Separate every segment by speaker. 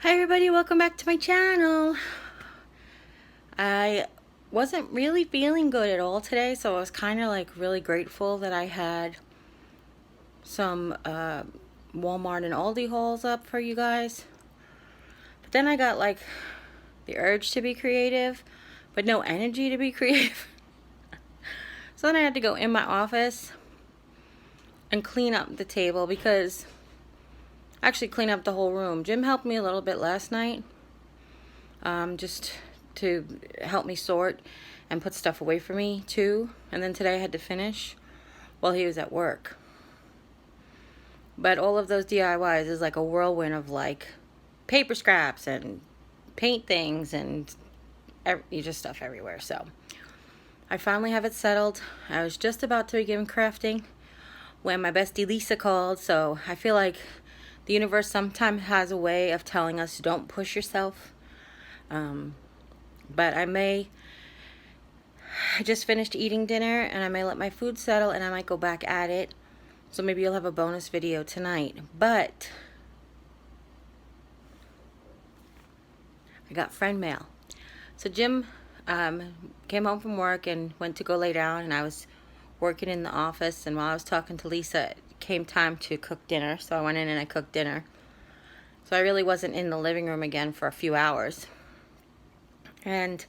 Speaker 1: Hi everybody, welcome back to my channel. I wasn't really feeling good at all today, so I was kind of like really grateful that I had some Walmart and Aldi hauls up for you guys. But then I got like the urge to be creative, but no energy to be creative. So then I had to go in my office and clean up the table because actually clean up the whole room. Jim helped me a little bit last night, just to help me sort and put stuff away for me too. And then today I had to finish while he was at work. But all of those DIYs is like a whirlwind of like paper scraps and paint things and just stuff everywhere. So I finally have it settled. I was just about to begin crafting when my bestie Lisa called. So I feel like the universe sometimes has a way of telling us don't push yourself. But I just finished eating dinner and I may let my food settle and I might go back at it. So maybe you'll have a bonus video tonight. But I got friend mail. So Jim came home from work and went to go lay down, and I was working in the office, and while I was talking to Lisa, it came time to cook dinner. So I went in and I cooked dinner. So I really wasn't in the living room again for a few hours. And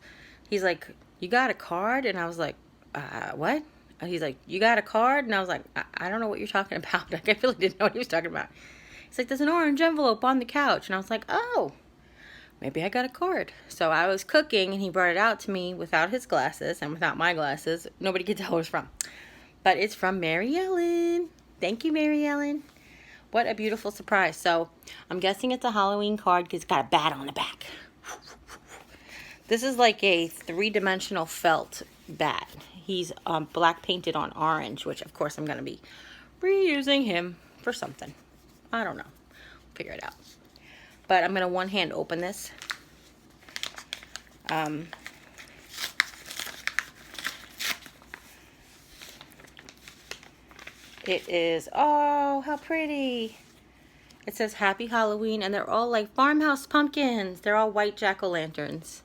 Speaker 1: he's like, "You got a card?" And I was like, what? And he's like, "You got a card?" And I was like, I don't know what you're talking about. Like, I really didn't know what he was talking about. He's like, "There's an orange envelope on the couch." And I was like, oh, maybe I got a card. So I was cooking and he brought it out to me without his glasses and without my glasses. Nobody could tell who it was from. But it's from Mary Ellen. Thank you, Mary Ellen. What a beautiful surprise. So I'm guessing it's a Halloween card because it's got a bat on the back. This is like a three-dimensional felt bat. He's black painted on orange, which of course I'm going to be reusing him for something. I don't know. Figure it out. But I'm going to one-hand open this. It is, oh, how pretty. It says Happy Halloween, and they're all like farmhouse pumpkins. They're all white jack-o'-lanterns.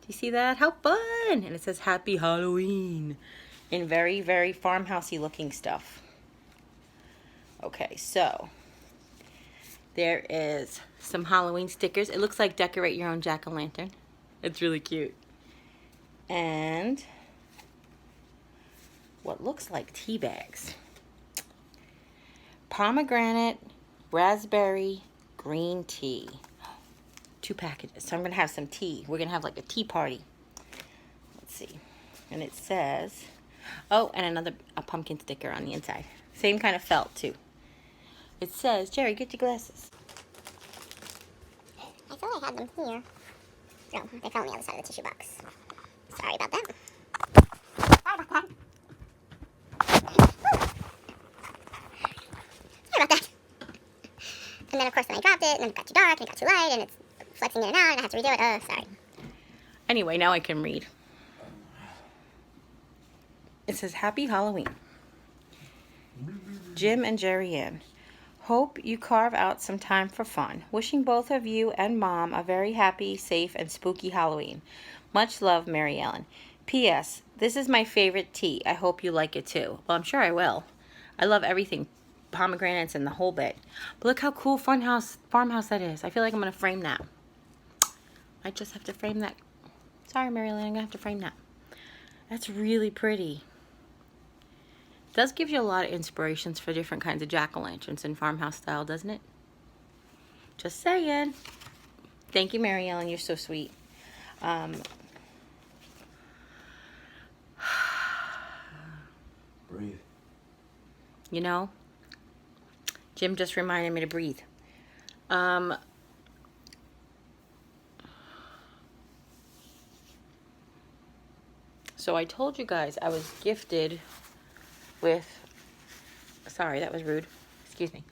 Speaker 1: Do you see that? How fun! And it says Happy Halloween in very, very farmhousey looking stuff. Okay, so there is some Halloween stickers. It looks like decorate your own jack-o'-lantern. It's really cute. And what looks like tea bags. Pomegranate, raspberry, green tea. 2 packages. So I'm going to have some tea. We're going to have like a tea party. Let's see. And it says, oh, and a pumpkin sticker on the inside. Same kind of felt too. It says, Jerry, get your glasses.
Speaker 2: I thought I had them here. No, they fell on the other side of the tissue box. Sorry about that. Sorry about that. Sorry about that. And then, of course, then I dropped it, and then it got too dark, and it got too light, and it's flexing in and out, and I have to redo it. Oh, sorry.
Speaker 1: Anyway, now I can read. It says, Happy Halloween. Jim and Jeri-Ann. Hope you carve out some time for fun. Wishing both of you and Mom a very happy, safe, and spooky Halloween. Much love, Mary Ellen. P.S. This is my favorite tea. I hope you like it too. Well, I'm sure I will. I love everything. Pomegranates and the whole bit. But look how cool farmhouse that is. I feel like I'm going to frame that. I just have to frame that. Sorry, Mary Ellen, I'm going to have to frame that. That's really pretty. It does give you a lot of inspirations for different kinds of jack-o'-lanterns in farmhouse style, doesn't it? Just saying. Thank you, Mary Ellen. You're so sweet.
Speaker 3: Breathe.
Speaker 1: You know, Jim just reminded me to breathe. So I told you guys I was gifted with, sorry, that was rude. Excuse me.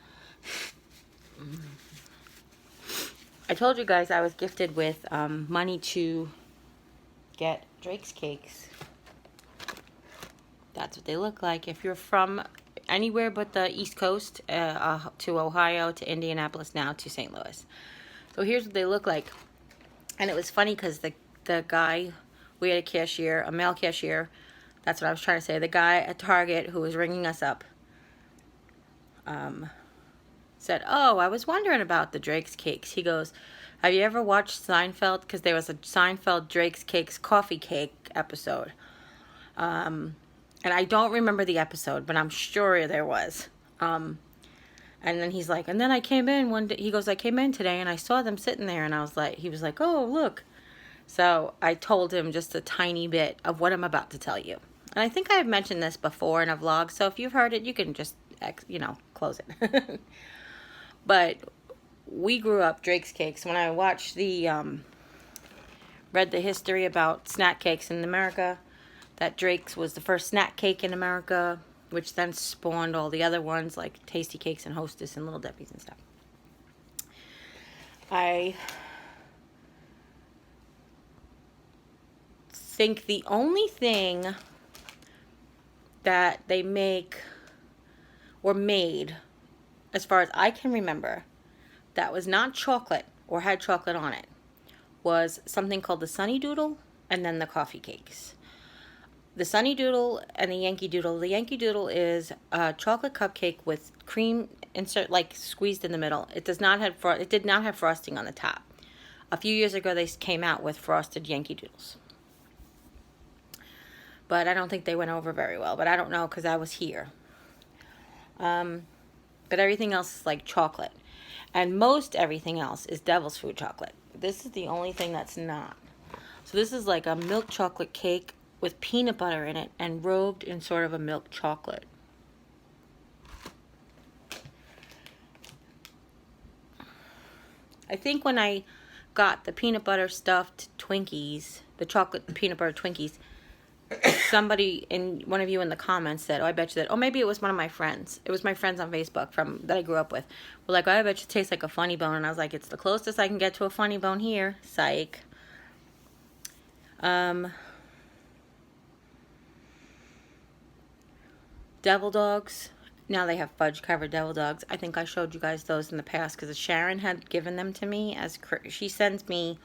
Speaker 1: I told you guys I was gifted with money to get Drake's cakes. That's what they look like. If you're from anywhere but the East Coast, to Ohio, to Indianapolis, now to St. Louis. So here's what they look like. And it was funny because the guy, we had a cashier, a male cashier, that's what I was trying to say, the guy at Target who was ringing us up said, oh, I was wondering about the Drake's Cakes. He goes, have you ever watched Seinfeld? Because there was a Seinfeld Drake's Cakes coffee cake episode. And I don't remember the episode, but I'm sure there was. And then he's like, and then I came in one day, he goes, I came in today and I saw them sitting there, and I was like, he was like, oh, look. So I told him just a tiny bit of what I'm about to tell you. And I think I've mentioned this before in a vlog, so if you've heard it, you can just, close it. But we grew up Drake's Cakes. When I watched read the history about snack cakes in America, that Drake's was the first snack cake in America, which then spawned all the other ones like Tasty Cakes and Hostess and Little Debbie's and stuff. I think the only thing that they make or made, as far as I can remember, that was not chocolate or had chocolate on it, was something called the Sunny Doodle and then the coffee cakes. The Sunny Doodle and the Yankee Doodle. The Yankee Doodle is a chocolate cupcake with cream squeezed in the middle. It did not have frosting on the top. A few years ago, they came out with frosted Yankee Doodles, but I don't think they went over very well. But I don't know because I was here. But everything else is like chocolate, and most everything else is devil's food chocolate. This is the only thing that's not. So this is like a milk chocolate cake with peanut butter in it and robed in sort of a milk chocolate. I think when I got the peanut butter stuffed Twinkies, the chocolate peanut butter Twinkies, one of you in the comments said, oh, I bet you that, oh, maybe it was one of my friends. It was my friends on Facebook that I grew up with. Were like, oh, I bet you it tastes like a Funny Bone. And I was like, it's the closest I can get to a Funny Bone here. Psych. Devil dogs. Now they have fudge covered devil dogs. I think I showed you guys those in the past because Sharon had given them to me. She sends me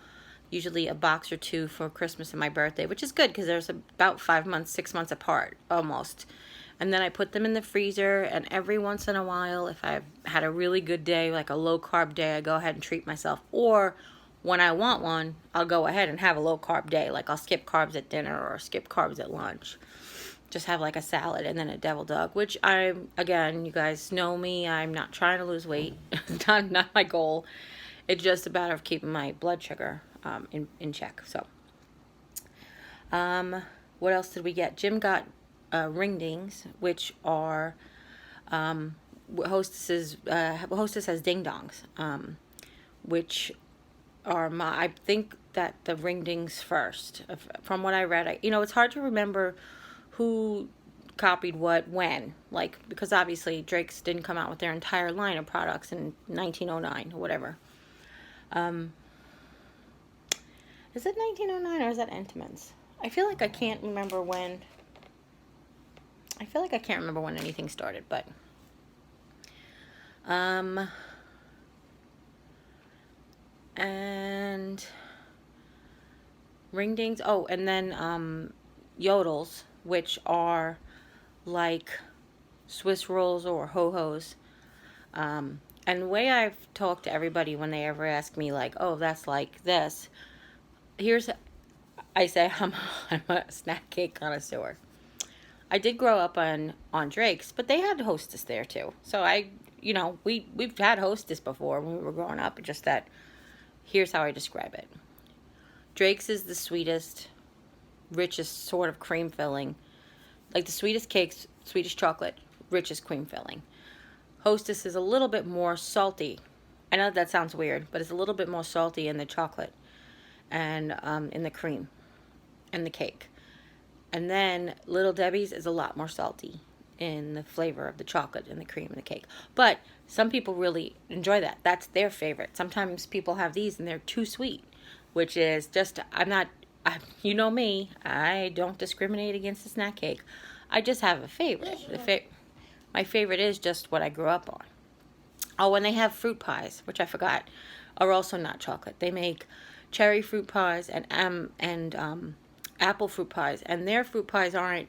Speaker 1: usually a box or two for Christmas and my birthday, which is good because there's about 6 months apart almost. And then I put them in the freezer, and every once in a while, if I've had a really good day, like a low carb day, I go ahead and treat myself. Or when I want one, I'll go ahead and have a low carb day. Like I'll skip carbs at dinner or skip carbs at lunch. Just have like a salad and then a devil dog, which again, you guys know me, I'm not trying to lose weight. not my goal. It's just a matter of keeping my blood sugar in check. So, what else did we get? Jim got ring-dings, which are Hostess has ding-dongs, which are I think that the ring-dings first. From what I read, it's hard to remember who copied what when, because obviously Drake's didn't come out with their entire line of products in 1909 or whatever. Is it 1909 or is that Entenmann's? I feel like I can't remember when anything started, but and ring-dings. Oh, and then yodels, which are like Swiss rolls or ho-hos. And the way I've talked to everybody when they ever ask me, like, oh, that's like this, I say I'm a snack cake connoisseur. I did grow up on Drake's, but they had Hostess there too. So we've had Hostess before when we were growing up, just that here's how I describe it. Drake's is the sweetest, richest sort of cream filling. Like the sweetest cakes, sweetest chocolate, richest cream filling. Hostess is a little bit more salty. I know that sounds weird, but it's a little bit more salty in the chocolate and in the cream and the cake. And then Little Debbie's is a lot more salty in the flavor of the chocolate and the cream and the cake. But some people really enjoy that. That's their favorite. Sometimes people have these and they're too sweet, which is just, you know me, I don't discriminate against the snack cake. I just have a favorite. My favorite is just what I grew up on. Oh, and they have fruit pies, which I forgot, are also not chocolate. They make cherry fruit pies and apple fruit pies, and their fruit pies aren't.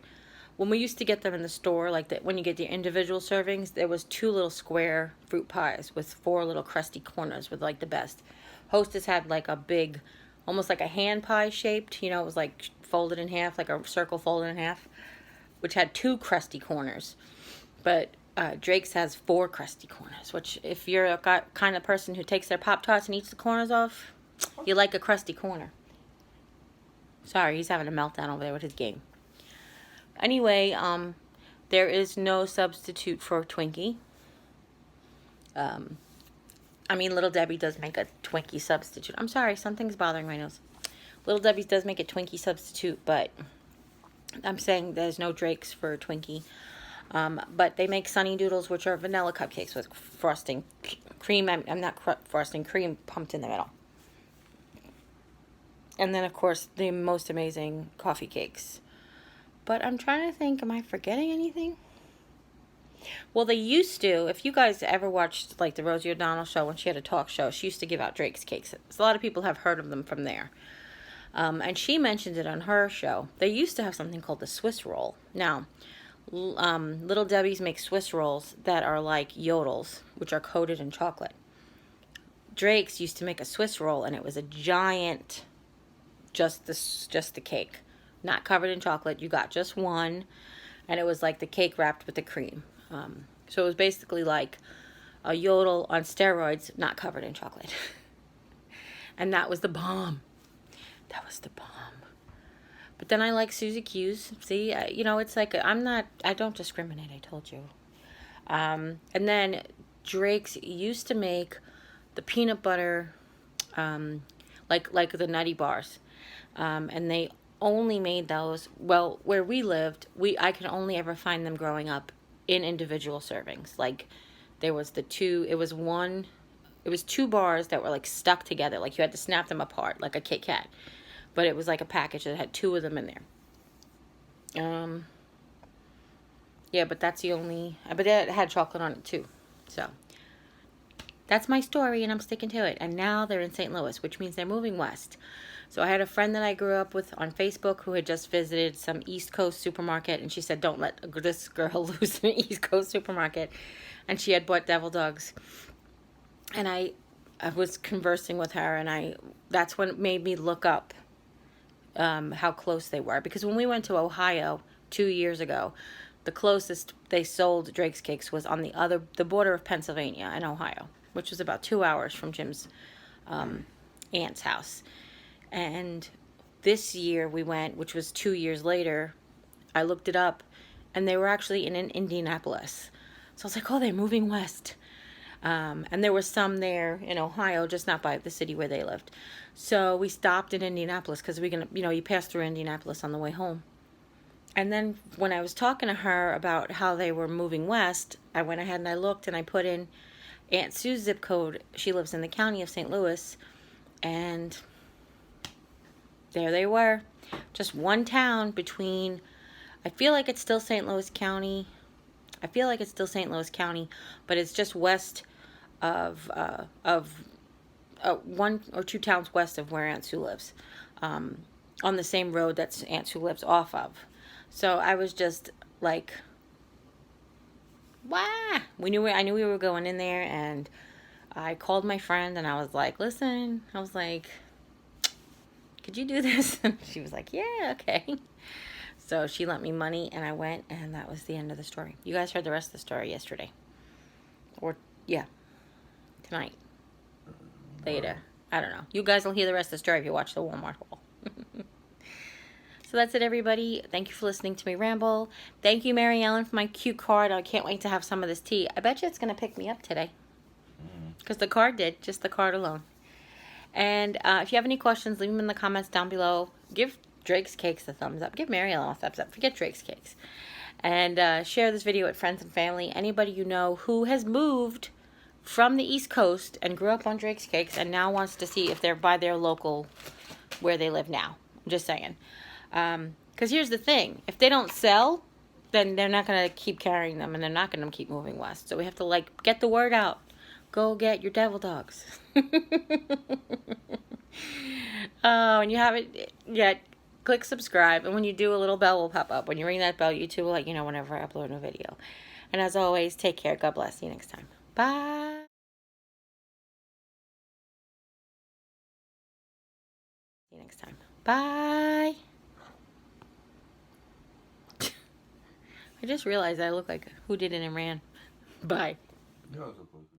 Speaker 1: When we used to get them in the store, like that, when you get the individual servings, there was 2 little square fruit pies with 4 little crusty corners with like the best. Hostess had like a big, almost like a hand pie shaped. You know, it was like folded in half, like a circle folded in half, which had 2 crusty corners. But Drake's has 4 crusty corners, which if you're a kind of person who takes their Pop-Tarts and eats the corners off, you like a crusty corner. Sorry, he's having a meltdown over there with his game. Anyway, there is no substitute for Twinkie. I mean, Little Debbie does make a Twinkie substitute. I'm sorry, something's bothering my nose. Little Debbie's does make a Twinkie substitute, but I'm saying there's no Drake's for Twinkie. But they make Sunny Doodles, which are vanilla cupcakes with frosting. Cream, I'm not frosting, cream pumped in the middle. And then, of course, the most amazing coffee cakes. But I'm trying to think, am I forgetting anything? Well, they used to, if you guys ever watched, like, the Rosie O'Donnell show when she had a talk show, she used to give out Drake's cakes. So a lot of people have heard of them from there. And she mentioned it on her show. They used to have something called the Swiss roll. Now, Little Debbie's make Swiss rolls that are like yodels, which are coated in chocolate. Drake's used to make a Swiss roll, and it was a giant, just the cake, not covered in chocolate. You got just one, and it was like the cake wrapped with the cream. So it was basically like a yodel on steroids, not covered in chocolate. And that was the bomb. That was the bomb. But then I like Suzy Q's. See, you know, it's like, I don't discriminate, I told you. And then Drake's used to make the peanut butter, like the Nutty Bars. And they only made those, well, where we lived, I could only ever find them growing up in individual servings. Like, there was it was 2 bars that were like stuck together. Like, you had to snap them apart, like a Kit Kat. But it was like a package that had 2 of them in there. Yeah, but that's the only, but it had chocolate on it too. So, that's my story, and I'm sticking to it. And now they're in St. Louis, which means they're moving west. So I had a friend that I grew up with on Facebook who had just visited some East Coast supermarket, and she said, don't let this girl lose an East Coast supermarket. And she had bought devil dogs. And I was conversing with her, and that's when it made me look up how close they were. Because when we went to Ohio 2 years ago, the closest they sold Drake's Cakes was on the border of Pennsylvania and Ohio, which was about 2 hours from Jim's aunt's house. And this year we went, which was 2 years later, I looked it up, and they were actually in Indianapolis. So I was like, oh, they're moving west. And there were some there in Ohio, just not by the city where they lived. So we stopped in Indianapolis because you pass through Indianapolis on the way home. And then when I was talking to her about how they were moving west, I went ahead and I looked, and I put in Aunt Sue's zip code. She lives in the county of St. Louis, and there they were. Just one town between, I feel like it's still St. Louis County. But it's just west of 1 or 2 towns west of where Aunt Sue lives, on the same road that Aunt Sue lives off of. So I was just like, wow. I knew we were going in there, and I called my friend, and I was like, listen, could you do this? And she was like, yeah, okay. So she lent me money, and I went, and that was the end of the story. You guys heard the rest of the story yesterday. Or, yeah, tonight. Later. I don't know. You guys will hear the rest of the story if you watch the Walmart haul. So that's it, everybody. Thank you for listening to me ramble. Thank you, Mary Ellen, for my cute card. I can't wait to have some of this tea. I bet you it's going to pick me up today. Because the card did. Just the card alone. And if you have any questions, leave them in the comments down below. Give Drake's Cakes a thumbs up. Give Mary Ellen a thumbs up. Forget Drake's Cakes. And share this video with friends and family. Anybody you know who has moved from the East Coast and grew up on Drake's Cakes and now wants to see if they're by their local, where they live now. I'm just saying. Because here's the thing. If they don't sell, then they're not going to keep carrying them, and they're not going to keep moving west. So we have to, like, get the word out. go get your devil dogs. Oh, and you haven't yet, click subscribe. And when you do, a little bell will pop up. When you ring that bell, YouTube will let you know whenever I upload a video. And as always, take care. God bless. See you next time. Bye. See you next time. Bye. I just realized I look like Who Did It and Ran. Bye.